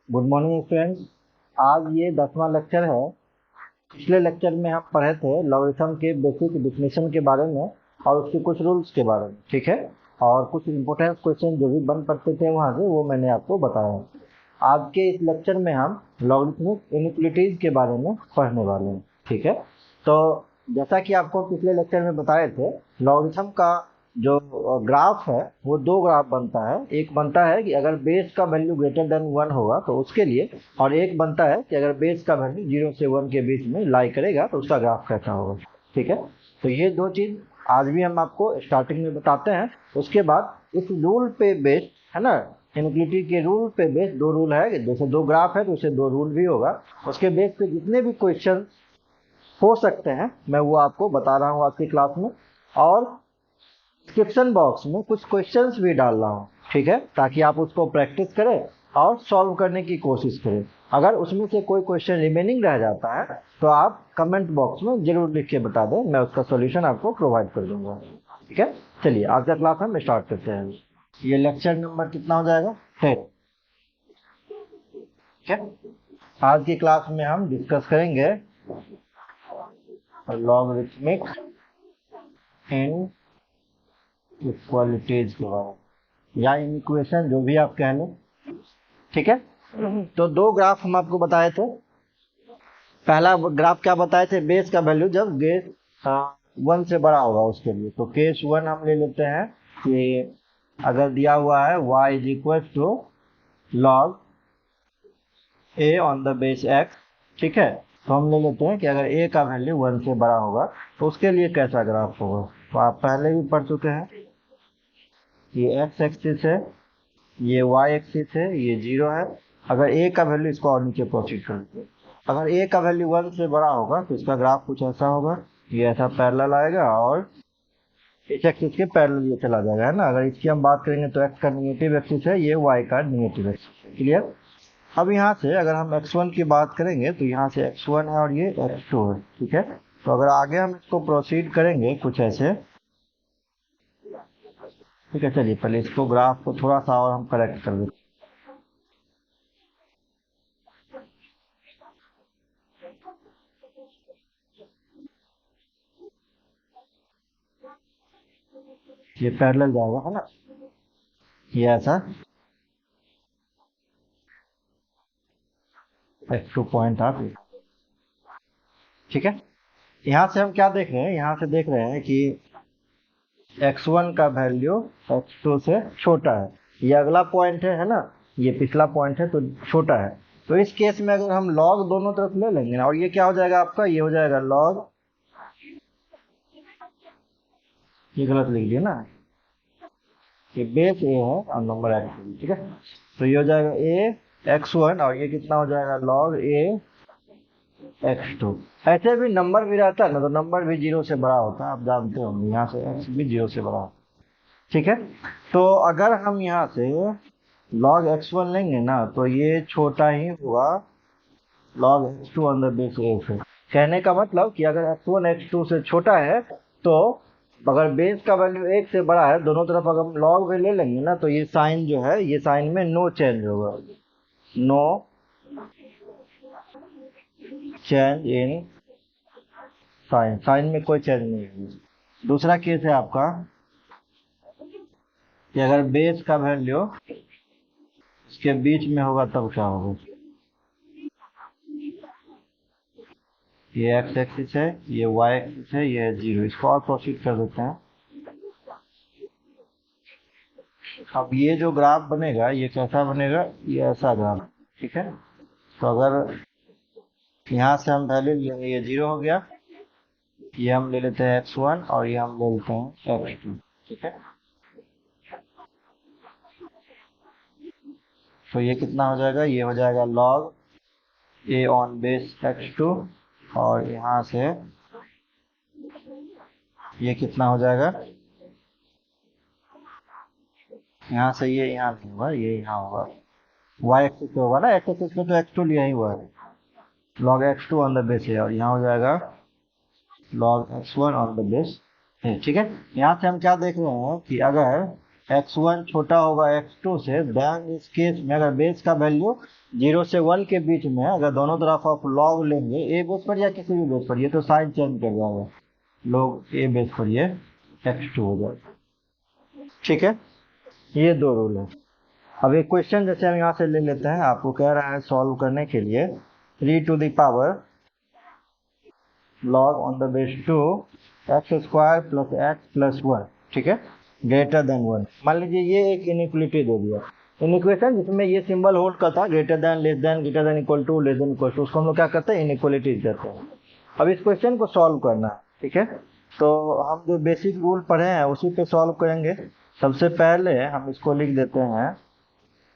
Good morning friends. आज ये 10वां lecture है। पिछले लेक्चर में हम पढ़े थे लॉगरिथम के बेसिक डिफिनेशन के बारे में और उसके कुछ रूल्स के बारे में, ठीक है। और कुछ इंपॉर्टेंट क्वेश्चन जो भी बन पड़ते थे वहाँ से वो मैंने आपको बताया। आज के इस लेक्चर में हम लॉगरिथमिक इनइक्वालिटीज के बारे में पढ़ने वाले हैं, ठीक है। तो जैसा कि आपको पिछले लेक्चर में बताए थे, लॉगरिथम का जो ग्राफ है वो दो ग्राफ बनता है। एक बनता है कि अगर बेस का वैल्यू ग्रेटर देन 1 होगा तो उसके लिए, और एक बनता है कि अगर बेस का वैल्यू 0 से 1 के बीच में लाई करेगा तो उसका ग्राफ कैसा होगा, ठीक है। तो ये दो चीज आज भी हम आपको स्टार्टिंग में बताते हैं। उसके बाद इस रूल पे बेस है ना, इनइक्वालिटी के रूल पे बेस दो रूल है, जैसे दो ग्राफ है तो उसे दो रूल भी होगा। उसके बेस पे जितने भी क्वेश्चन हो सकते हैं मैं वो आपको बता रहा हूँ आज की क्लास में। और डिस्क्रिप्शन बॉक्स में कुछ क्वेश्चंस भी डाल रहा हूँ, ठीक है, ताकि आप उसको प्रैक्टिस करें और सॉल्व करने की कोशिश करें। अगर उसमें से कोई क्वेश्चन रिमेनिंग रह जाता है तो आप कमेंट बॉक्स में जरूर लिख के बता दें, मैं उसका सॉल्यूशन आपको प्रोवाइड कर दूंगा, ठीक है। चलिए आज का क्लास हम स्टार्ट करते हैं। ये लेक्चर नंबर कितना हो जाएगा? 10, ठीक है। आज की क्लास में हम डिस्कस करेंगे लॉगरिथमिक इन इक्वालिटीज के बारे में, या इक्वेशन जो भी आप कह लें, ठीक है। तो दो ग्राफ हम आपको बताए थे। पहला ग्राफ क्या बताए थे? बेस का वैल्यू जब बेस 1 से बड़ा होगा उसके लिए। तो केस 1 हम ले लेते हैं कि अगर दिया हुआ है y is equal to log a on the base x, ठीक है। तो हम ले लेते हैं कि अगर a का वैल्यू 1 से बड़ा होगा तो उसके लिए कैसा ग्राफ होगा। तो आप पहले भी पढ़ चुके हैं। ये x एक्सिस है, ये y एक्सिस है, ये 0 है। अगर a का वैल्यू, इसको और नीचे प्रोसीड कर देते हैं, अगर a का वैल्यू 1 से बड़ा होगा तो इसका ग्राफ कुछ ऐसा होगा। ये ऐसा पैरेलल आएगा और इस एक्सिस के पैरेलल ये चला जाएगा, है ना। अगर इसकी हम बात करेंगे तो x का निगेटिव एक्सिस है, ये y का निगेटिव एक्सिस है। क्लियर? अब यहाँ से अगर हम x1 की बात करेंगे तो यहाँ से x1 है और ये x2 है, ठीक है। तो अगर आगे हम इसको प्रोसीड करेंगे कुछ ऐसे, ठीक है। चलिए पहले इसको ग्राफ को थोड़ा सा और हम करेक्ट कर देते हैं। ये पैरेलल जाएगा, है ना। ये ऐसा x2 पॉइंट आप, ठीक है। यहाँ से हम क्या देख रहे हैं? यहाँ से देख रहे हैं कि x1 का वैल्यू x2 से छोटा है। ये अगला पॉइंट है ना, ये पिछला पॉइंट है तो छोटा है। तो इस केस में अगर हम log दोनों तरफ ले लेंगे ना, और ये क्या हो जाएगा आपका? ये हो जाएगा log, ये गलत लिख दिया ना, ये बेस a है और नंबर x2, ठीक है। तो ये हो जाएगा a x1 और ये कितना हो जाएगा? log a x2। ऐसे भी नंबर भी रहता है ना, तो नंबर भी 0 से बड़ा होता है, आप जानते होंगे। यहाँ से x भी 0 से बड़ा होता है, ठीक है। तो अगर हम यहाँ से log x1 लेंगे ना तो ये छोटा ही हुआ log x2 on the base a से। कहने का मतलब कि अगर x1 x2 से छोटा है तो अगर बेस का वैल्यू 1 से बड़ा है, दोनों तरफ अगर हम log में ले लेंगे ना तो ये साइन जो है, ये साइन में नो चेंज होगा, no change in sign, sign में कोई चेंज नहीं होगी। दूसरा केस है आपका कि अगर बेस का वैल्यू इसके बीच में होगा तब क्या होगा? ये x एक्सिस है, ये y एक्सिस है, ये है 0। इसको और प्रोसीड कर देते हैं। अब ये जो ग्राफ बनेगा ये कैसा बनेगा? ये ऐसा ग्राफ, ठीक है। तो अगर यहाँ से हम वैल्यू लेंगे, ये 0 हो गया, ये हम ले लेते हैं x1 और ये हम ले लेते हैं x2, ठीक है। तो ये कितना हो जाएगा? ये हो जाएगा log a on base x2 और यहाँ से ये कितना हो जाएगा? यहाँ से ये यहाँ नहीं होगा, ये यहाँ होगा, y एक्सिस पे होगा ना, x एक्सिस पे तो x2 लिया ही हुआ है, log x2 on the base है, और यहाँ हो जाएगा log x1 on the base है, ठीक है। यहाँ से हम क्या देख रहे हैं कि अगर x1 छोटा होगा x2 से, देन इस केस में अगर बेस का वैल्यू 0 से 1 के बीच में अगर दोनों तरफ आप लॉग लेंगे ए बेस पर या किसी भी बेस पर, ये तो साइन चेंज कर जाएगा, लॉग ए बेस पर ये x2 हो जाएगा। ठीक है, ये दो रूल है। अब एक क्वेश्चन जैसे हम यहाँ से ले लेते हैं, आपको कह रहा है सॉल्व करने के लिए 3 to the power log on the base 2 x square plus x plus 1, ठीक है, ग्रेटर देन 1। मान लीजिए ये एक इनइक्वलिटी दे दिया, इनइक्वेशन जिसमें ये सिंबल होल्ड करता है greater than, less than, greater than equal to, less than equal to, उसको हम लोग क्या करते हैं, इनइक्वलिटी कहते हैं। अब इस क्वेश्चन को सॉल्व करना है, ठीक है, तो हम जो बेसिक रूल पढ़े हैं उसी पे सॉल्व करेंगे। सबसे पहले हम इसको लिख देते हैं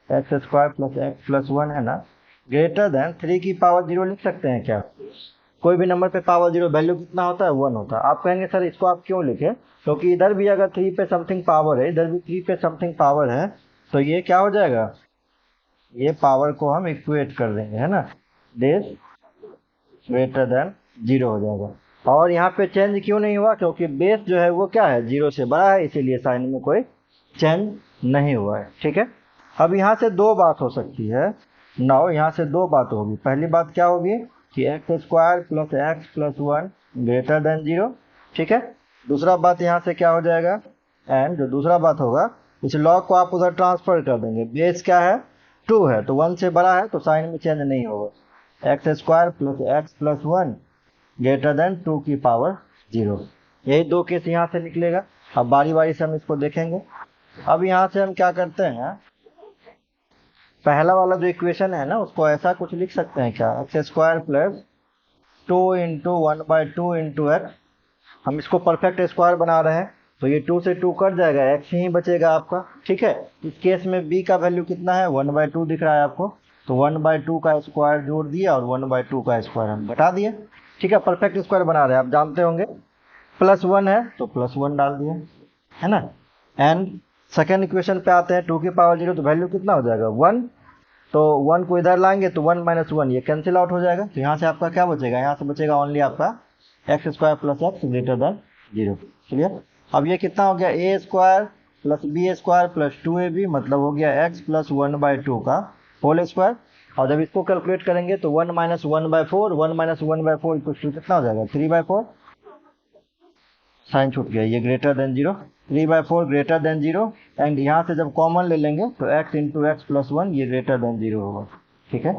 x square plus x plus 1 है ना, ग्रेटर देन 3 की पावर 0 लिख सकते हैं क्या? कोई भी नंबर पे पावर 0 वैल्यू कितना होता है, 1 होता है। आप कहेंगे सर इसको आप क्यों लिखे, क्योंकि इधर भी अगर 3 पे समथिंग पावर है, इधर भी 3 पे समथिंग पावर है, तो ये क्या हो जाएगा, ये पावर को हम इक्वेट कर देंगे, है ना, डेज ग्रेटर देन 0 हो जाएगा। और यहाँ पे चेंज क्यों नहीं हुआ, क्योंकि बेस जो है वो क्या है, 0 से बड़ा है, इसीलिए साइन में कोई चेंज नहीं हुआ है। ठीक है, अब यहाँ से दो बात हो सकती है, नाउ यहाँ से दो बात होगी। पहली बात क्या होगी कि x square plus x plus 1 greater than 0, ठीक है। दूसरा बात यहाँ से क्या हो जाएगा, एंड जो दूसरा बात होगा, इस लॉग को आप उधर ट्रांसफर कर देंगे, बेस क्या है 2 है, तो 1 से बड़ा है, तो साइन में चेंज नहीं होगा। X square plus x plus 1 greater then 2 की पावर 0, यही दो केस यहाँ से निकलेगा। अब बारी बारी से हम इसको देखेंगे। अब यहाँ से हम क्या करते हैं, पहला वाला जो इक्वेशन है ना, उसको ऐसा कुछ लिख सकते हैं क्या, x square plus 2 into 1/2 into x. हम इसको परफेक्ट स्क्वायर बना रहे हैं, तो ये 2 से 2 कट जाएगा, एक्स ही बचेगा आपका। ठीक है, इस केस में b का वैल्यू कितना है, 1/2 दिख रहा है आपको, तो 1/2 का स्क्वायर जोड़ दिया और 1/2 का स्क्वायर हम घटा दिए। ठीक है, परफेक्ट स्क्वायर बना रहे हैं, आप जानते होंगे। प्लस 1 है तो प्लस 1 डाल दिए, है ना। एंड सेकेंड इक्वेशन पे आते हैं, 2 की पावर 0, तो वैल्यू कितना हो जाएगा 1, तो 1 को इधर लाएंगे तो 1 माइनस 1 ये कैंसिल आउट हो जाएगा, तो यहाँ से आपका क्या बचेगा, यहाँ से बचेगा ओनली आपका x square plus x greater than 0। Clear. अब ये कितना हो गया, a square plus b square plus 2ab, मतलब हो गया एक्स प्लस 1/2 का होल स्क्वायर। और जब इसको कैलकुलेट करेंगे तो 1 माइनस 1/4, 1 माइनस 1/4 इक्वल टू कितना हो जाएगा 3/4, साइन छूट गया, ये greater than 0, 3/4 greater than 0। And यहाँ से जब कॉमन ले लेंगे तो x इंटू एक्स प्लस 1 ये ग्रेटर देन 0 होगा। ठीक है,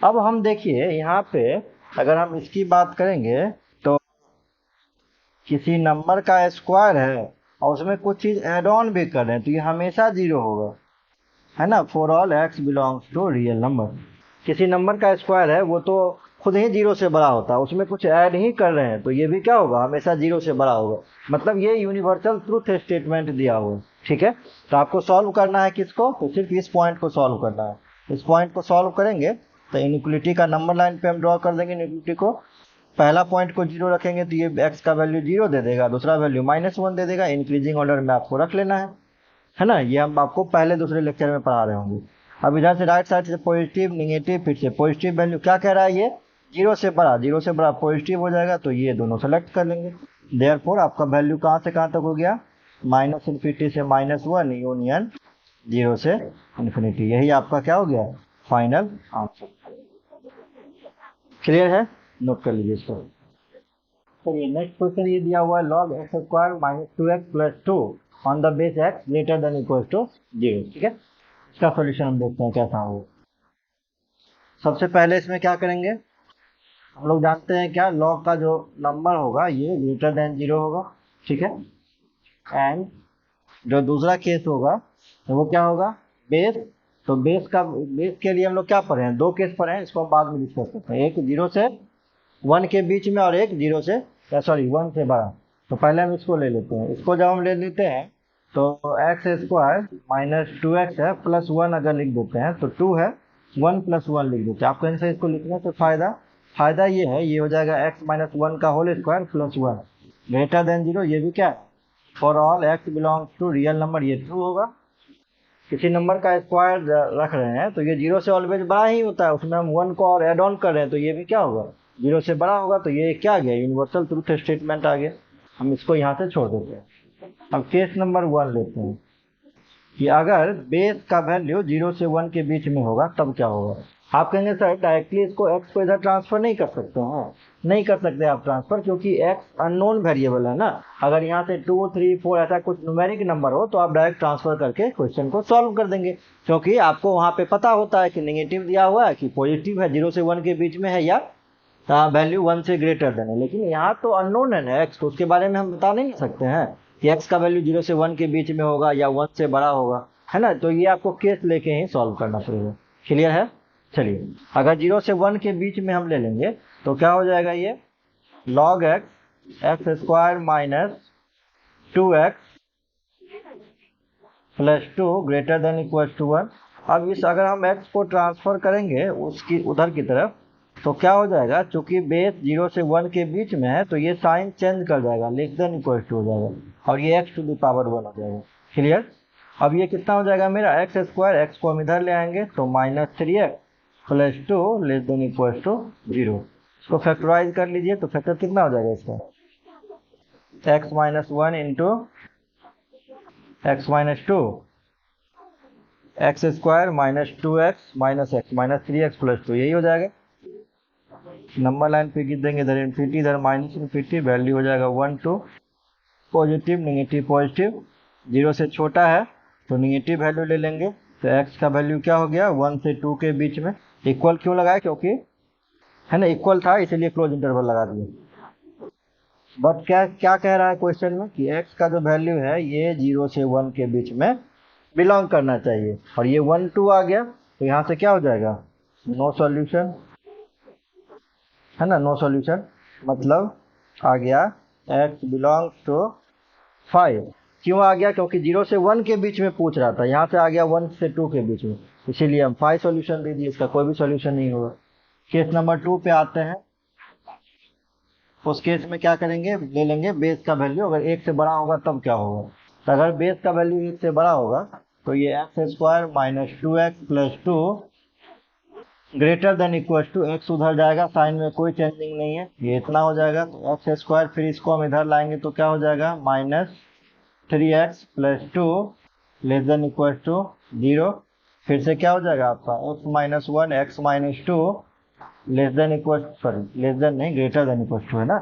अब हम देखिए यहाँ पे अगर हम इसकी बात करेंगे तो किसी नंबर का स्क्वायर है और उसमें कुछ चीज़ एड ऑन भी कर रहे हैं, तो ये हमेशा 0 होगा, है ना। For all x belongs to real number, किसी नंबर का स्क्वायर है वो तो खुद ही 0 से बड़ा होता है, उसमें कुछ ऐड ही कर रहे हैं, तो ये भी क्या होगा, हमेशा 0 से बड़ा होगा। मतलब ये यूनिवर्सल ट्रूथ स्टेटमेंट दिया हुआ है। ठीक है, तो आपको सॉल्व करना है किसको, तो सिर्फ इस पॉइंट को सॉल्व करना है। इस पॉइंट को सॉल्व करेंगे तो इनइक्वलिटी का नंबर लाइन पे हम ड्रॉ कर देंगे इनइक्वलिटी को। पहला पॉइंट को 0 रखेंगे तो ये x का वैल्यू 0 दे देगा, दूसरा वैल्यू -1 दे देगा। इंक्रीजिंग ऑर्डर में आपको रख लेना है ना। ये हम आपको पहले दूसरे लेक्चर में पढ़ा रहे होंगे। अब इधर से राइट साइड से पॉजिटिव नेगेटिव, फिर से पॉजिटिव वैल्यू क्या कह रहा है, ये 0 से बड़ा, 0 से बड़ा पॉजिटिव हो जाएगा, तो ये दोनों सेलेक्ट कर लेंगे। देयरफॉर आपका वैल्यू कहाँ से कहाँ तक हो गया, -∞ से -1 यूनियन 0 से इन्फिनिटी, यही आपका क्या हो गया फाइनल आंसर। क्लियर है, नोट कर लीजिए इसको। चलिए नेक्स्ट क्वेश्चन ये दिया हुआ है, log x square minus 2x plus 2 on the base x greater than equal to 0। ठीक है, इसका सॉल्यूशन हम देखते हैं कैसा होगा। सबसे पहले इसमें क्या करेंगे, हम लोग जानते हैं क्या, log का जो नंबर होगा ये ग्रेटर देन 0 होगा। ठीक है, एंड जो दूसरा केस होगा तो वो क्या होगा, बेस। तो बेस के लिए हम लोग क्या पढ़े हैं, दो केस पढ़े हैं, इसको हम बाद में डिस्कस करते हैं। एक 0 से 1 के बीच में और एक 0 से 1 से बड़ा। तो पहले हम इसको ले लेते हैं। इसको जब हम ले लेते हैं तो एक्स स्क्वायर माइनस 2x है प्लस 1 अगर लिख देते हैं तो 2 है, 1 प्लस 1 लिख देते हैं। आपको इनसे इसको लिखने से फायदा ये है, ये हो जाएगा x माइनस 1 का whole square plus 1 greater than 0। ये भी क्या है, for all x belongs to real number, ये ट्रू होगा। किसी नंबर का स्क्वायर रख रहे हैं तो ये 0 से ऑलवेज बड़ा ही होता है, उसमें हम 1 को और एड ऑन कर रहे हैं तो ये भी क्या होगा 0 से बड़ा होगा। तो ये क्या आ गया, यूनिवर्सल ट्रूथ स्टेटमेंट आ गया। हम इसको यहाँ से छोड़ देते हैं। अब केस नंबर 1 लेते हैं। कि अगर बेस का वैल्यू 0 से 1 के बीच में होगा तब क्या होगा। आप कहेंगे सर डायरेक्टली इसको x को इधर ट्रांसफर नहीं कर सकते हैं। नहीं कर सकते आप ट्रांसफर, क्योंकि x अननोन वेरिएबल है ना। अगर यहाँ से 2 3 4 ऐसा कुछ न्यूमेरिक नंबर हो तो आप डायरेक्ट ट्रांसफर करके क्वेश्चन को सॉल्व कर देंगे, क्योंकि आपको वहाँ पे पता होता है कि नेगेटिव दिया हुआ है कि पॉजिटिव है, 0 से 1 के बीच में है या वैल्यू 1 से ग्रेटर देन है। लेकिन यहाँ तो अननोन है ना x, तो उसके बारे में हम बता नहीं सकते हैं कि x का वैल्यू 0 से 1 के बीच में होगा या 1 से बड़ा होगा, है ना। तो ये आपको केस लेके ही सॉल्व करना पड़ेगा। क्लियर है। चलिए, अगर 0 से 1 के बीच में हम ले लेंगे तो क्या हो जाएगा, ये log x square minus 2x plus 2 greater than equal to 1। अब इस अगर हम x को ट्रांसफर करेंगे उसकी उधर की तरफ तो क्या हो जाएगा, चूंकि बेस 0 से 1 के बीच में है तो ये साइन चेंज कर जाएगा, लेस देन इक्वल टू हो जाएगा और ये x टू द पावर 1 हो जाएगा। क्लियर। अब ये कितना हो जाएगा मेरा x स्क्वायर, x को हम इधर ले आएंगे तो minus 3x plus 2 less than equal to 0। इसको फैक्टराइज कर लीजिए तो फैक्टर कितना हो जाएगा इसका, x minus 1 into x minus 2 x square minus 2x minus x minus 3x plus 2, यही हो जाएगा। नंबर लाइन पे गिर देंगे, इधर इन्फिनिटी इधर माइनस इन्फिनिटी, वैल्यू हो जाएगा 1 2 पॉजिटिव नेगेटिव पॉजिटिव, 0 से छोटा है तो नेगेटिव वैल्यू ले लेंगे। तो x का वैल्यू क्या हो गया, 1 से 2 के बीच में। इक्वल क्यों लगाया, क्योंकि है ना इक्वल था इसलिए क्लोज इंटरवल लगा दिए। बट क्या क्या कह रहा है क्वेश्चन में कि x का जो वैल्यू है ये 0 से 1 के बीच में बिलोंग करना चाहिए, और ये 1 2 आ गया तो यहाँ से क्या हो जाएगा, नो सॉल्यूशन, है ना। नो सॉल्यूशन मतलब आ गया x बिलोंग्स टू 5। क्यों आ गया, क्योंकि 0 से 1 के बीच में पूछ रहा था, यहाँ से आ गया 1 से 2 के बीच में, इसीलिए हम 5 सॉल्यूशन दे दिए, इसका कोई भी सॉल्यूशन नहीं होगा। केस नंबर 2 पे आते हैं। उस केस में क्या करेंगे, ले लेंगे बेस का वैल्यू, अगर 1 से बड़ा होगा तब क्या होगा। तो अगर बेस का वैल्यू 1 से बड़ा होगा तो ये x square minus 2x plus 2 greater than equal to, x उधर जाएगा, साइन में कोई चेंजिंग नहीं है, ये इतना हो जाएगा। तो एक्स स्क्वायर फिर इसको हम इधर लाएंगे तो क्या हो जाएगा, minus 3x plus 2 less than equal to 0। फिर से क्या हो जाएगा आपका x minus 1 x minus 2 less than equal, sorry less than नहीं ग्रेटर देन इक्वल टू है ना,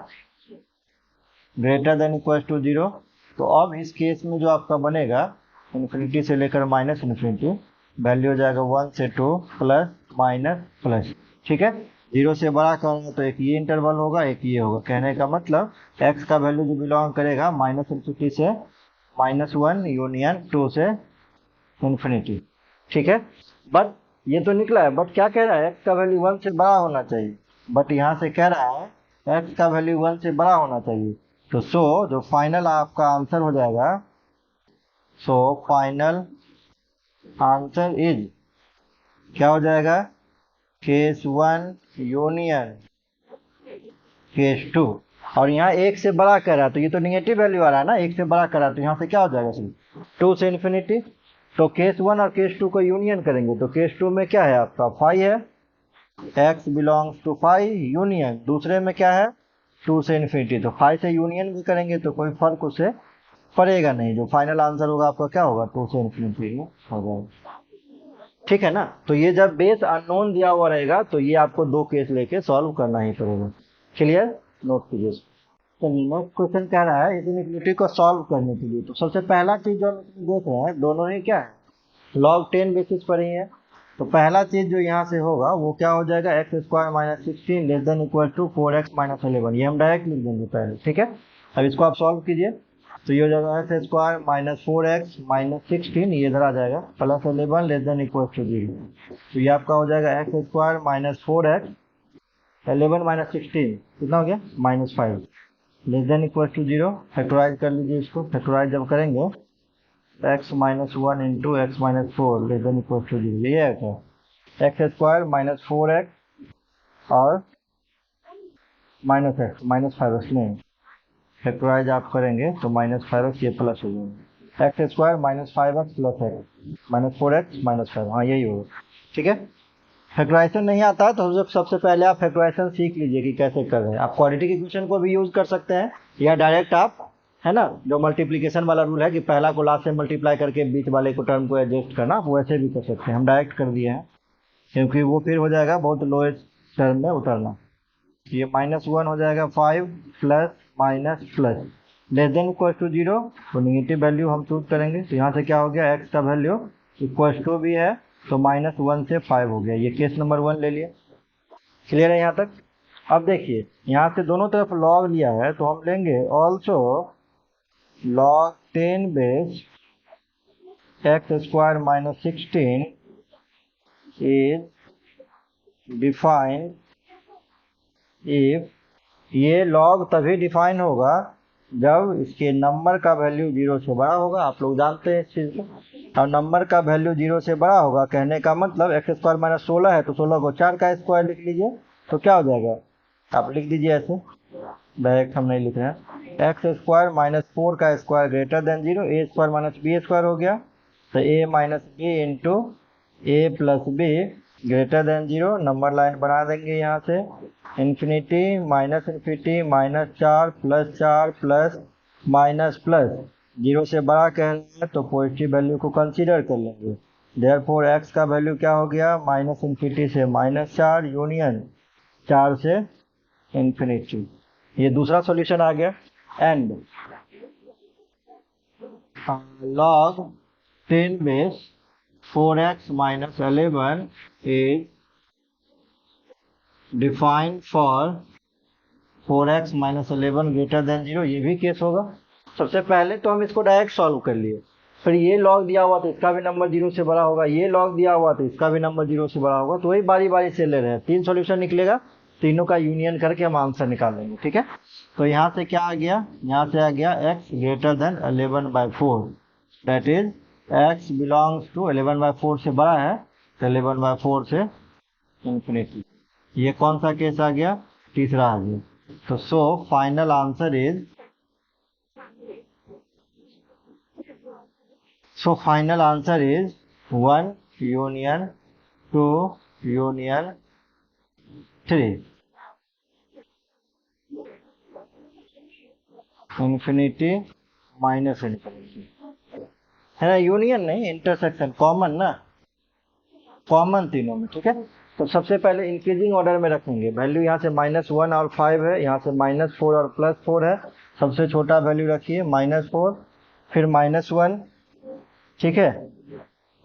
ग्रेटर देन इक्वल टू 0। तो अब इस केस में जो आपका बनेगा इन्फिनिटी से लेकर माइनस इन्फिनिटी, वैल्यू हो जाएगा 1 से 2 प्लस माइनस प्लस, ठीक है। 0 से बड़ा करूँगा तो एक ये इंटरवल होगा एक ये होगा, कहने का मतलब x का वैल्यू जो बिलोंग करेगा माइनस इन्फिनिटी से -1 यूनियन 2 से इन्फिनिटी, ठीक है। बट ये तो निकला है, बट क्या कह रहा है, x का वैल्यू 1 से बड़ा होना चाहिए, बट यहाँ से कह रहा है x का वैल्यू 1 से बड़ा होना चाहिए। तो जो फाइनल आपका आंसर हो जाएगा, फाइनल आंसर इज क्या हो जाएगा, केस 1 यूनियन केस 2। और यहाँ 1 से बड़ा कर रहा है तो ये तो नेगेटिव वैल्यू आ रहा है ना, 1 से बड़ा कर रहा है तो यहाँ से क्या हो जाएगा, 2 से इन्फिनिटी। तो केस 1 और केस 2 को यूनियन करेंगे तो केस 2 में क्या है आपका 5 है, x बिलोंग्स टू 5 यूनियन, दूसरे में क्या है 2 से इन्फिनिटी, तो 5 से यूनियन भी करेंगे तो कोई फर्क उसे पड़ेगा नहीं, जो फाइनल आंसर होगा आपका क्या होगा 2 से इन्फिनिटी हो जाएगा, ठीक है ना। तो ये जब बेस अननोन दिया हुआ रहेगा तो ये आपको 2 केस लेके सॉल्व करना ही पड़ेगा। क्लियर, नोट कीजिए। तो नेक्स्ट क्वेश्चन कह रहा है इनइक्वालिटी को सॉल्व करने के लिए, तो सबसे पहला चीज जो देख रहे हैं दोनों ही क्या है लॉग 10 बेसिस पर ही है। तो पहला चीज जो यहाँ से होगा वो क्या हो जाएगा, x square minus 16 less than equal to 4x minus 11, ये हम डायरेक्ट लिख देंगे पहले, ठीक है। अब इसको आप सॉल्व कीजिए तो ये हो जाएगा x square minus 4x minus 16, ये इधर आ जाएगा plus 11 less than equal to 0। तो ये आपका हो जाएगा x square minus 4x 11 minus 16 कितना हो गया -5 less than equal to 0। Factorise कर लीजिए इसको, फैक्टराइज जब करेंगे x minus 1 into x minus 4 less than equal to 0, ये है क्या एक्स स्क्वायर माइनस 4x और माइनस एक्स माइनस 5x नहीं, फैक्टराइज आप करेंगे तो -5x ये प्लस हो जाएगा, x square minus 5x plus x minus 4x minus 5, हाँ यही होगा, ठीक है। फैक्टराइजेशन नहीं आता है तो सबसे पहले आप फैक्टराइजेशन सीख लीजिए कि कैसे कर रहे हैं। आप क्वाड्रेटिक इक्वेशन को भी यूज कर सकते हैं या डायरेक्ट आप है ना, जो मल्टीप्लिकेशन वाला रूल है कि पहला को लास्ट से मल्टीप्लाई करके बीच वाले को टर्म को एडजस्ट करना, वो वैसे भी कर सकते हैं, हम डायरेक्ट कर दिए हैं क्योंकि वो फिर हो जाएगा बहुत लोएस्ट टर्म में उतरना। ये -1 हो जाएगा 5 plus minus plus less than equal to 0, तो निगेटिव वैल्यू हम चूज करेंगे। तो यहाँ से क्या हो गया, x का वैल्यू इक्वल टू भी है तो -1 से 5 हो गया। ये केस नंबर 1 ले लिया। क्लियर है यहाँ तक। अब देखिए यहाँ से दोनों तरफ लॉग लिया है तो हम लेंगे also log 10 base x square minus 16 is defined if, ये लॉग तभी डिफाइन होगा जब इसके नंबर का वैल्यू 0 से बड़ा होगा। आप लोग जानते हैं इस चीज़ को। और नंबर का वैल्यू 0 से बड़ा होगा कहने का मतलब एक्स स्क्वायर माइनस 16 है तो 16 को 4 का स्क्वायर लिख लीजिए, तो क्या हो जाएगा, आप लिख दीजिए ऐसे, डायरेक्ट हम नहीं लिख रहे हैं। एक्स स्क्वायर माइनस 4 का square greater than 0, a square minus b square हो गया, तो a minus b into a plus b greater than 0। Number line बना देंगे यहाँ से, infinity minus 4 plus minus plus, 0 से बड़ा कह रहे हैं तो पॉजिटिव वैल्यू को कंसीडर कर लेंगे। देयरफॉर x का वैल्यू क्या हो गया, -इन्फिनिटी से -4 यूनियन 4 से इन्फिनिटी। ये दूसरा सॉल्यूशन आ गया। And log 10 base 4x minus 11 is defined for 4x minus 11 greater than 0, ये भी केस होगा। सबसे पहले तो हम इसको डायरेक्ट सॉल्व कर लिए, फिर ये लॉग दिया हुआ तो इसका भी नंबर 0 से बड़ा होगा, ये लॉग दिया हुआ तो इसका भी नंबर 0 से बड़ा होगा, तो वही बारी बारी से ले रहे हैं। 3 सॉल्यूशन निकलेगा, तीनों का यूनियन करके हम आंसर निकाल लेंगे। ठीक है, तो यहाँ से क्या आ गया, यहाँ से आ गया x greater than 11/4, that is x belongs to 11/4 से बड़ा है तो 11/4 से इन्फिनिटी। ये कौन सा केस आ गया, तीसरा आ गया। तो so final answer is, final answer is 1 union 2 union 3 infinity minus infinity, है ना, यूनियन नहीं इंटरसेक्शन, कॉमन ना, कॉमन तीनों में। ठीक है, तो सबसे पहले इंक्रीजिंग ऑर्डर में रखेंगे वैल्यू, यहाँ से -1 और 5 है, यहाँ से -4 और +4 है, सबसे छोटा वैल्यू रखिए -4, फिर -1, ठीक है,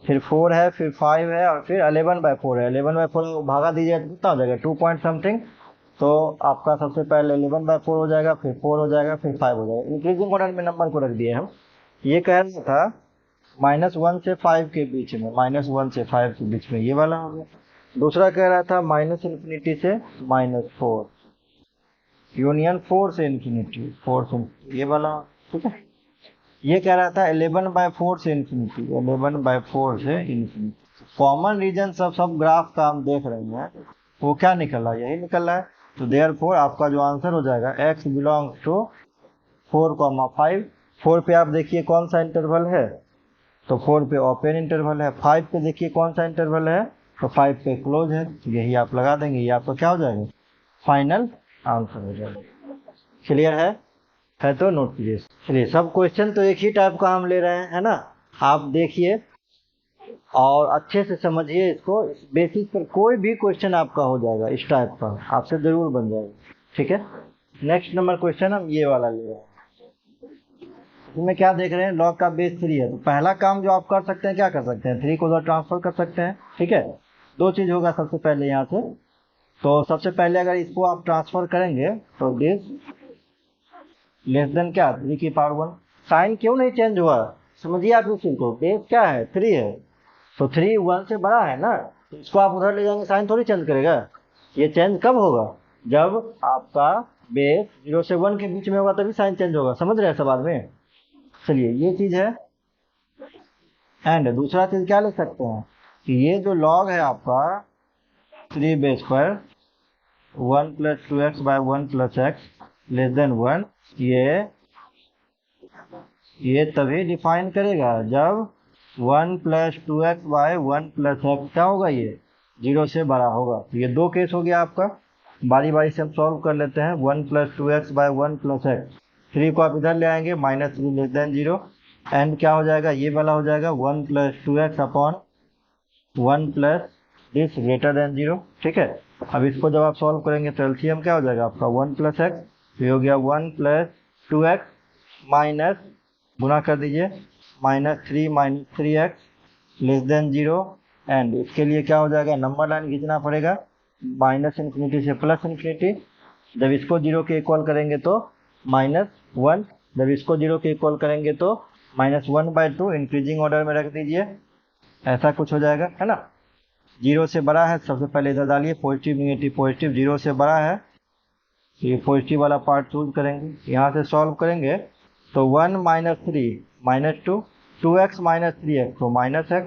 फिर 4 है, फिर 5 है और फिर 11/4 है। 11/4 भागा दीजिए तो कितना हो जाएगा, 2 पॉइंट समथिंग, तो आपका सबसे पहले 11/4 हो जाएगा, फिर 4 हो जाएगा, फिर 5 हो जाएगा। इंक्रीजिंग ऑर्डर में नंबर को रख दिए हम। ये कह रहा था -1 से 5 के बीच में, -1 से 5 के बीच में, ये वाला हो गया। दूसरा कह रहा था -इन्फिनिटी से -4 यूनियन 4 से इन्फिनिटी, 4 से ये वाला। ठीक है, ये कह रहा था 11/4 से इन्फिनिटी, 11/4 से इन्फिनिटी। कॉमन रीजन सब ग्राफ का हम देख रहे हैं, वो क्या निकल रहा है, यही निकल रहा है। तो देयरफॉर आपका जो आंसर हो जाएगा x बिलोंग्स टू 4,5। 4 पे आप देखिए कौन सा इंटरवल है, तो 4 पे ओपन इंटरवल है। 5 पे देखिए कौन सा इंटरवल है, तो 5 पे क्लोज है, यही आप लगा देंगे, ये आपका क्या हो जाएगा, फाइनल आंसर हो जाएगा। क्लियर है तो नोट कीजिए। चलिए, सब क्वेश्चन तो एक ही टाइप का हम ले रहे हैं, है ना, आप देखिए और अच्छे से समझिए इसको। इस बेसिस पर कोई भी क्वेश्चन आपका हो जाएगा इस टाइप का, आपसे जरूर बन जाएगा। ठीक है, नेक्स्ट नंबर क्वेश्चन हम ये वाला ले रहे हैं। इसमें क्या देख रहे हैं, लॉग का बेस 3 है, तो पहला काम जो आप कर सकते हैं, क्या कर सकते हैं, 3 को उधर ट्रांसफर कर सकते हैं। ठीक है, दो चीज होगा सबसे पहले यहाँ से, तो सबसे पहले अगर इसको आप ट्रांसफर करेंगे तो दिस लेस देन क्या, 3 की पावर 1। साइन क्यों नहीं चेंज हुआ, समझिए आप इस चीज को, बेस क्या है, 3 है, तो 3 1 से बड़ा है ना, तो इसको आप उधर ले जाएंगे, साइन थोड़ी चेंज करेगा। ये चेंज कब होगा, जब आपका बेस 0 से 1 के बीच में होगा, तभी साइन चेंज होगा। समझ रहे हैं सब आदमी। चलिए, ये चीज है। एंड दूसरा चीज क्या लिख सकते हैं कि ये जो लॉग है आपका 3 बेस पर 1 + 2x / 1 + x लेस देन 1, ये तभी डिफाइन करेगा जब 1 + 2x / 1 + x क्या होगा, ये 0 से बड़ा होगा। तो ये दो केस हो गया आपका, बारी बारी से हम सॉल्व कर लेते हैं। 1 + 2x / 1 + x 3 को आप इधर ले आएंगे, -3 लेस देन 0, एंड क्या हो जाएगा, ये वाला हो जाएगा 1 + 2x upon 1 plus this greater than 0। ठीक है, अब इसको जब आप सॉल्व करेंगे तो एलसीएम क्या हो जाएगा आपका 1 + x, ये हो गया 1 + 2x माइनस, गुना कर दीजिए, -3 - 3x लेस देन 0, एंड इसके लिए क्या हो जाएगा, नंबर लाइन खींचना पड़ेगा -∞ से +∞। जब इसको 0 के इक्वल करेंगे तो -1, जब इसको 0 के इक्वल करेंगे तो -1/2, इंक्रीजिंग ऑर्डर में रख दीजिए, ऐसा कुछ हो जाएगा, है ना। 0 से बड़ा है, सबसे पहले इधर डालिए पॉजिटिव नेगेटिव पॉजिटिव, 0 से बड़ा है तो ये पॉजिटिव वाला पार्ट चूज करेंगे, यहाँ से सॉल्व करेंगे तो 1 - 3 - 2, 2x - 3x तो -x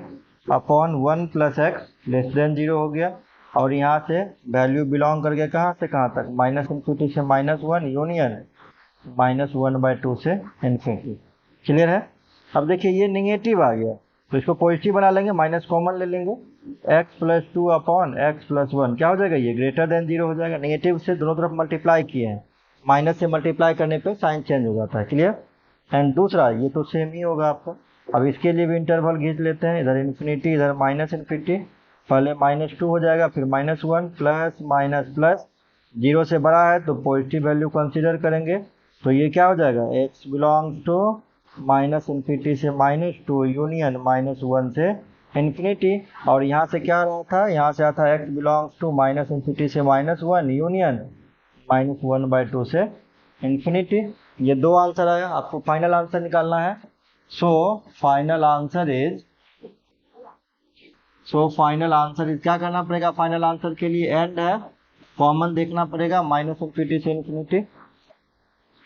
upon 1 + x less than 0 हो गया, और यहाँ से वैल्यू बिलोंग करके कहाँ से कहाँ तक, -∞ से -1 यूनियन -1/2 से इन्फिनिटी। क्लियर है। अब देखिए ये निगेटिव आ गया तो इसको पॉजिटिव बना लेंगे, माइनस कॉमन ले लेंगे, x + 2 अपॉन x + 1 क्या हो जाएगा, ये ग्रेटर देन 0 हो जाएगा। नेगेटिव से दोनों तरफ मल्टीप्लाई किए हैं, माइनस से मल्टीप्लाई करने पे साइन चेंज हो जाता है। क्लियर। एंड दूसरा ये तो सेम ही होगा आपका। अब इसके लिए भी इंटरवल खींच लेते हैं, इधर इन्फिनिटी इधर -∞, पहले -2 हो जाएगा, फिर -1 प्लस माइनस प्लस, 0 से बड़ा है तो पॉजिटिव वैल्यू कंसीडर करेंगे, तो ये क्या हो जाएगा, x बिलोंग्स टू -∞ से -2 यूनियन -1 से इन्फिनिटी, और यहाँ से क्या रहा था, यहाँ से आता है x बिलोंग्स टू -∞ से -1 यूनियन -1/2 से इन्फिनिटी। ये दो आंसर आया, आपको फाइनल आंसर निकालना है। सो फाइनल आंसर इज क्या करना पड़ेगा, फाइनल आंसर के लिए एंड है, कॉमन देखना पड़ेगा -∞ से इन्फिनिटी।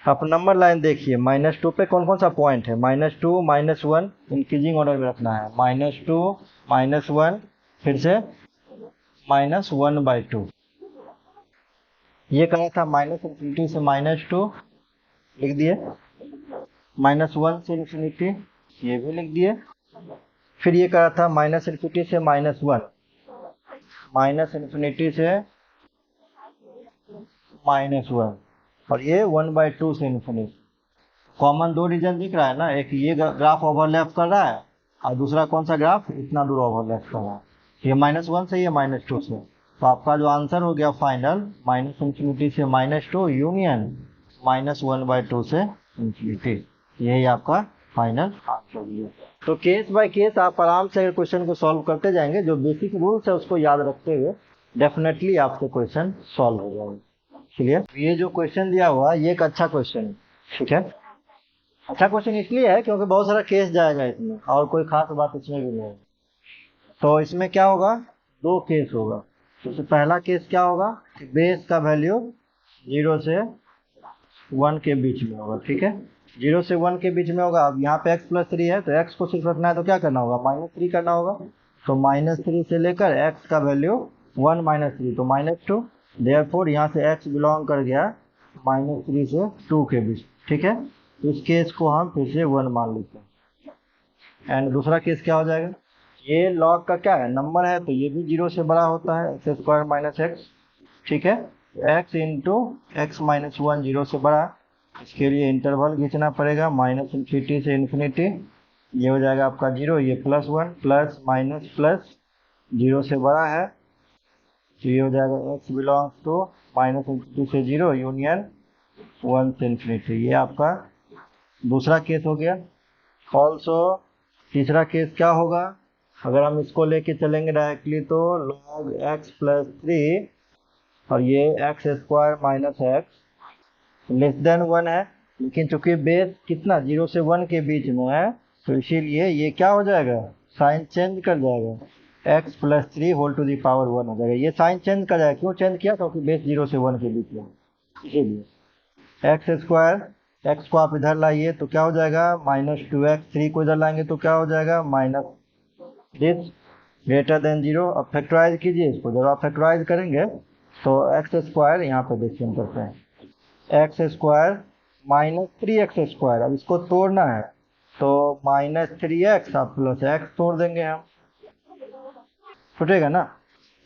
आप नंबर लाइन देखिए, -2 पे कौन कौन सा पॉइंट है, -2 -1 इंक्रीजिंग ऑर्डर में रखना है, -2 -1 फिर से -1/2। ये कहा था -∞ से -2 लिख दिए, -1 से इन्फिनिटी ये भी लिख दिए, फिर ये कहा था -∞ से -1, -∞ से -1, और ये 1/2 से इन्फिनिटी। कॉमन दो रीजन दिख रहा है ना, एक ये ग्राफ ओवरलैप कर रहा है और दूसरा कौन सा ग्राफ इतना दूर ओवरलैप कर रहा है, ये -1 से ये -2 से। तो आपका जो आंसर हो गया फाइनल -∞ से -2 यूनियन -1/2 से इन्फिनिटी, यही आपका फाइनल आंसर है। तो केस बाय केस आप आराम से अगर क्वेश्चन को सॉल्व करते जाएंगे, जो बेसिक रूल्स है उसको याद रखते हुए डेफिनेटली आपके क्वेश्चन सॉल्व हो जाएंगे। क्लियर। ये जो क्वेश्चन दिया हुआ ये एक अच्छा क्वेश्चन है, ठीक है। अच्छा क्वेश्चन इसलिए है क्योंकि बहुत सारा केस जाएगा इसमें, और कोई खास बात इसमें भी नहीं है। तो इसमें क्या होगा, दो केस होगा। तो पहला केस क्या होगा कि बेस का वैल्यू 0 से 1 के बीच में होगा, ठीक है। 0 से 1 के बीच में होगा। अब यहाँ पे x + 3 है तो x को सिर्फ रखना है तो क्या करना होगा, -3 करना होगा। तो -3 से लेकर x का वैल्यू 1 - 3 तो -2, देयरफॉर यहाँ से x बिलोंग कर गया -3 से 2 के बीच, ठीक है। इस केस को हम फिर से 1 मान लेते हैं। एंड दूसरा केस क्या हो जाएगा, ये लॉग का क्या है, नंबर है तो ये भी 0 से बड़ा होता है, x² - x, ठीक है। x इंटू x - 1 0 से बड़ा, इसके लिए इंटरवल खींचना पड़ेगा -∞ से इन्फिनिटी, ये हो जाएगा आपका 0, ये +1 प्लस माइनस प्लस, 0 से बड़ा है तो ये हो जाएगा x बिलोंग्स टू -∞ से 0 यूनियन 1 से इन्फिनिटी। ये आपका दूसरा केस हो गया। ऑल्सो तीसरा केस क्या होगा, अगर हम इसको लेके चलेंगे डायरेक्टली तो log x + 3 और ये x² - x लेस देन 1 है, लेकिन चूंकि बेस कितना 0 से 1 के बीच में है तो इसीलिए ये क्या हो जाएगा, साइन चेंज कर जाएगा, x + 3 whole to the power 1 हो जाएगा। ये साइन चेंज कर जाएगा, क्यों चेंज किया, क्योंकि बेस 0 से 1 के बीच में, इसीलिए x², x को आप इधर लाइए तो क्या हो जाएगा -2x, 3 को इधर लाएंगे तो क्या हो जाएगा दिस ग्रेटर देन 0। अब फैक्टराइज कीजिए इसको, जब आप फैक्टराइज करेंगे तो x², यहाँ पे देखिए हम करते हैं, x² - 3x², अब इसको तोड़ना है तो -3x आप +x तोड़ देंगे हम, छूटेगा ना।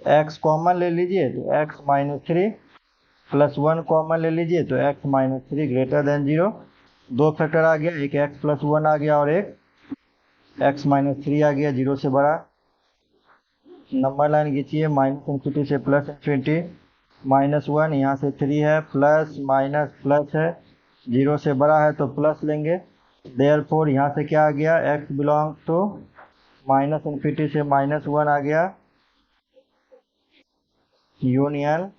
x कॉमन ले लीजिए तो x - 3 +1 कॉमन ले लीजिए तो x - 3 ग्रेटर देन 0, दो फैक्टर आ गया, एक x+1 आ गया और एक x-3 आ गया, 0 से बड़ा। नंबर लाइन खींचिए, -∞ से +∞, -1 यहाँ से 3 है, प्लस माइनस प्लस है, 0 से बड़ा है तो प्लस लेंगे। देयरफॉर यहाँ से क्या आ गया, x बिलोंग्स टू -∞ से -1 आ गया, यूनियन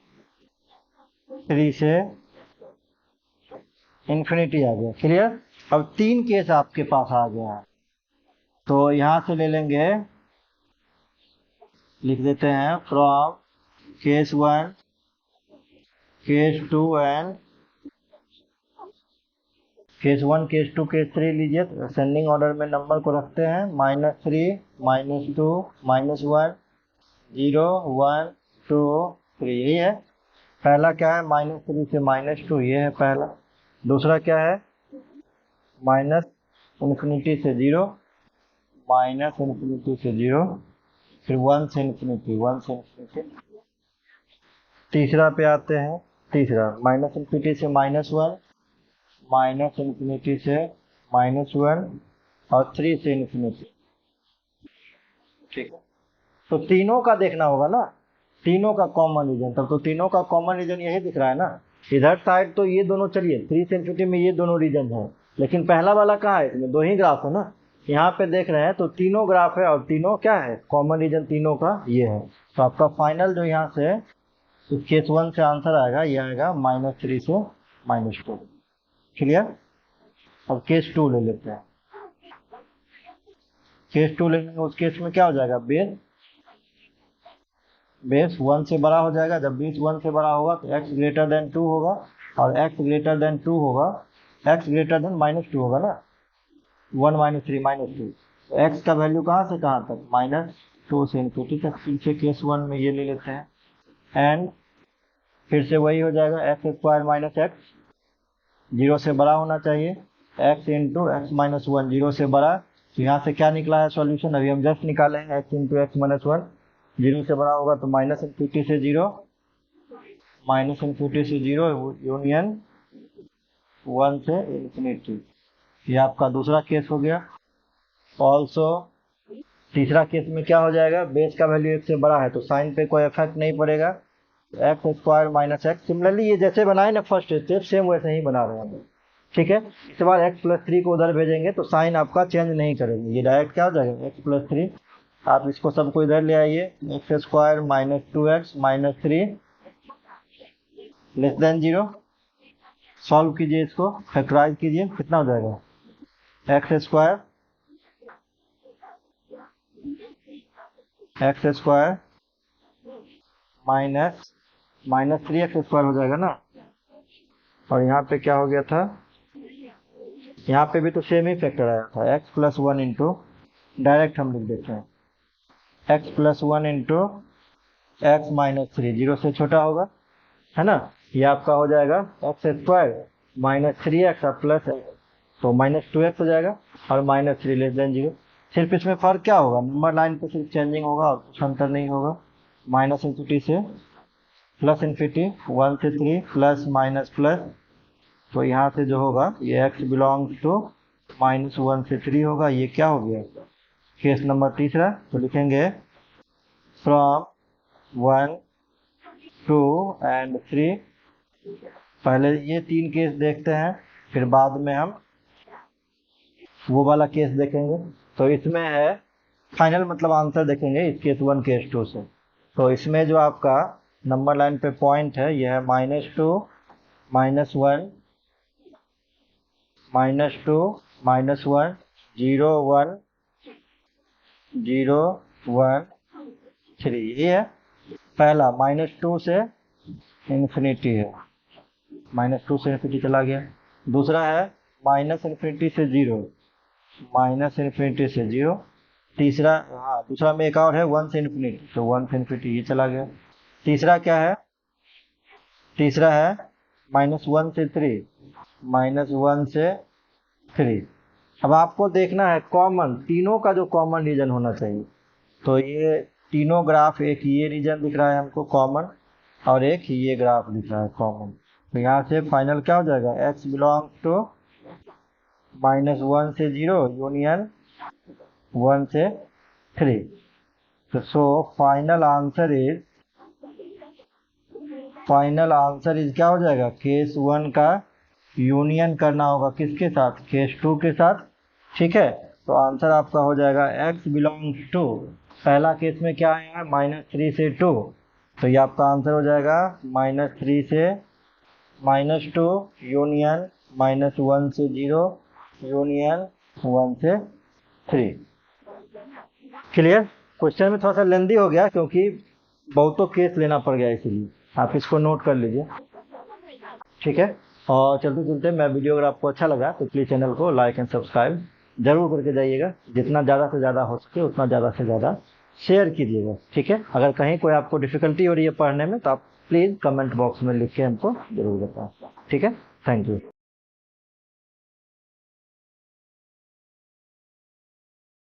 3 से इन्फिनिटी आ गया। क्लियर। अब 3 केस आपके पास आ गया है, तो यहाँ से ले लेंगे, लिख देते हैं from case 1, case 2 and case 1, case 2, case 3 लीजिए। असेंडिंग ऑर्डर में नंबर को रखते हैं, -3, -2, -1, 0, 1, 2, 3, यही है। पहला क्या है, -3 से -2, ये है पहला। दूसरा क्या है, -∞ से 0, -∞ से 0, फिर 1 से इन्फिनिटी, 1 से इन्फिनिटी। तीसरा पे आते हैं, तीसरा -∞ से -1, -∞ से -1 और 3 से इन्फिनिटी। ठीक है, तो तीनों का देखना होगा ना, तीनों का कॉमन रीजन। तब तो तीनों का कॉमन रीजन यही दिख रहा है ना, इधर साइड तो ये दोनों, चलिए 3 से इन्फिनिटी में ये दोनों रीजन है, लेकिन पहला वाला कहाँ है, इसमें 2 ही ग्राफ है ना। यहाँ पे देख रहे हैं तो तीनों ग्राफ है और तीनों क्या है, कॉमन रीजन तीनों का ये है। तो आपका फाइनल जो यहाँ से इस केस 1 से आंसर आएगा, ये आएगा -3 से -2। क्लियर। अब केस 2 ले लेते हैं। केस 2 लेंगे, उस केस में क्या हो जाएगा, बेस 1 से बड़ा हो जाएगा। जब बेस 1 से बड़ा होगा तो x ग्रेटर देन 2 होगा, और x ग्रेटर देन 2 होगा, x ग्रेटर देन -2 होगा ना, 1 -3 -2। तो x का वैल्यू कहाँ से कहाँ तक, -2 से इन्फिनिटी तक। पीछे केस 1 में ये ले लेते हैं, एंड फिर से वही हो जाएगा, x² - x, 0 से बड़ा होना चाहिए, x इंटू x-1, 0 से बड़ा। तो यहाँ से क्या निकला है सॉल्यूशन, अभी हम जस्ट निकाले हैं, x इंटू x-1, 0 से बड़ा होगा तो -∞ से 0, -∞ से 0, यूनियन 1 से इन्फिनिटी। ये आपका दूसरा केस हो गया। ऑल्सो तीसरा केस में क्या हो जाएगा, बेस का वैल्यू 1 से बड़ा है तो साइन पे कोई इफेक्ट नहीं पड़ेगा, x² - x। सिमिलरली ये जैसे बनाए ना फर्स्ट स्टेप, सेम वैसे ही बना रहे हैं। ठीक है, इस बार x+3 को उधर भेजेंगे तो साइन आपका चेंज नहीं करेंगे, ये डायरेक्ट क्या हो जाएगा, x+3। आप इसको सबको इधर ले आइए, x² - 2x - 3 < 0। सॉल्व कीजिए, इसको फैक्टराइज कीजिए, कितना हो जाएगा, x² -3x² हो जाएगा ना। और यहाँ पे क्या हो गया था, यहाँ पे भी तो सेम ही फैक्टर आया था, x+1 इंटू, डायरेक्ट हम लिख देते हैं, x+1 इंटू x-3, 0 से छोटा होगा, है ना। ये आपका हो जाएगा x² -3x प्लस x, तो -2x हो जाएगा, और -3 < 0। सिर्फ इसमें फर्क क्या होगा, नंबर लाइन पे सिर्फ चेंजिंग होगा और कुछ अंतर नहीं होगा। -∞ से +∞, 1 से 3, प्लस माइनस प्लस। तो यहाँ से जो होगा ये x बिलोंग्स टू -1 से 3 होगा। ये क्या हो गया, केस नंबर तीसरा। तो लिखेंगे फ्रॉम 1, 2 एंड 3। पहले ये 3 केस देखते हैं, फिर बाद में हम वो वाला केस देखेंगे। तो इसमें है फाइनल, मतलब आंसर देखेंगे इस केस 1 केस 2 से। तो इसमें जो आपका नंबर लाइन पे पॉइंट है ये है -2, -1, -2, -1, 0, 1, 0, 1, 3, ये है पहला। -2 से इन्फिनिटी है, -2 से इन्फिनिटी चला गया। दूसरा है -∞ से 0, -∞ से 0। तीसरा, हाँ दूसरा में एक और है 1 से इन्फिनिटी, तो 1 से इन्फिनिटी ये चला गया। तीसरा क्या है, तीसरा है -1 से 3, -1 से 3। अब आपको देखना है कॉमन, तीनों का जो कॉमन रीजन होना चाहिए। तो ये तीनों ग्राफ, एक ये रीजन दिख रहा है हमको कॉमन, और एक ये ग्राफ दिख रहा है कॉमन। तो यहाँ से फाइनल क्या हो जाएगा, x बिलोंग्स टू -1 से 0 यूनियन 1 से 3। तो सो फाइनल आंसर इज क्या हो जाएगा, केस 1 का यूनियन करना होगा किसके साथ, केस 2 के साथ। ठीक है, तो आंसर आपका हो जाएगा x बिलोंग्स टू, पहला केस में क्या आया -3 से 2, तो ये आपका आंसर हो जाएगा -3 से -2 यूनियन -1 से 0 यूनियन 1 से 3। क्लियर। क्वेश्चन में थोड़ा सा लेंदी हो गया क्योंकि बहुतों केस लेना पड़ गया, इसीलिए आप इसको नोट कर लीजिए। ठीक है, और चलते चलते मैं वीडियो अगर आपको अच्छा लगा तो प्लीज़ चैनल को लाइक एंड सब्सक्राइब जरूर करके जाइएगा, जितना ज़्यादा से ज़्यादा हो सके उतना ज़्यादा से ज़्यादा शेयर कीजिएगा। ठीक है, अगर कहीं कोई आपको डिफ़िकल्टी हो रही है पढ़ने में तो आप प्लीज़ कमेंट बॉक्स में लिख के हमको ज़रूर बताएं। ठीक है, थैंक यू।